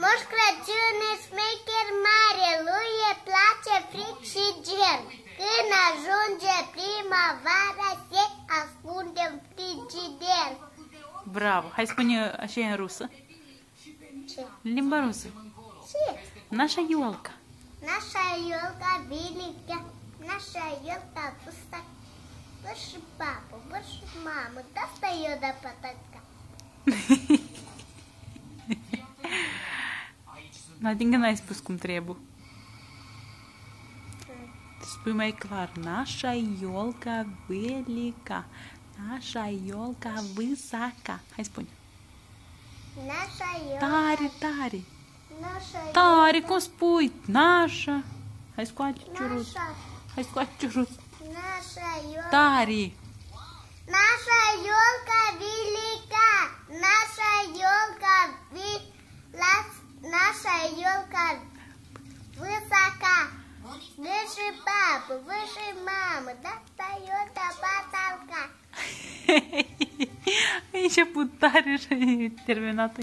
Moș Crăciun e șmecher mare, lui îi place fric și gel. Când ajunge primăvara, se ascunde în frigider. Bravo! Hai spune așa în rusă. Ce? Limba rusă. Ce? Наша елка. Наша елка велика, наша елка высока. Выше папу, выше маму, достает до потолка. Nadinga n-ai spus cum trebuie. Spui mai clar. Наша елка велика. Наша елка высока. Hai spune. Наша елка. Tare, tare. Наша Tare, cum spui? Nașa. Hai scoate ciurut. Наша. Hai scoate ciurut. Наша елка. Tare. Наша елка велика, наша елка наша елка высока. Выше папы, выше мамы, достает до потолка. Ai început tare și ai terminat.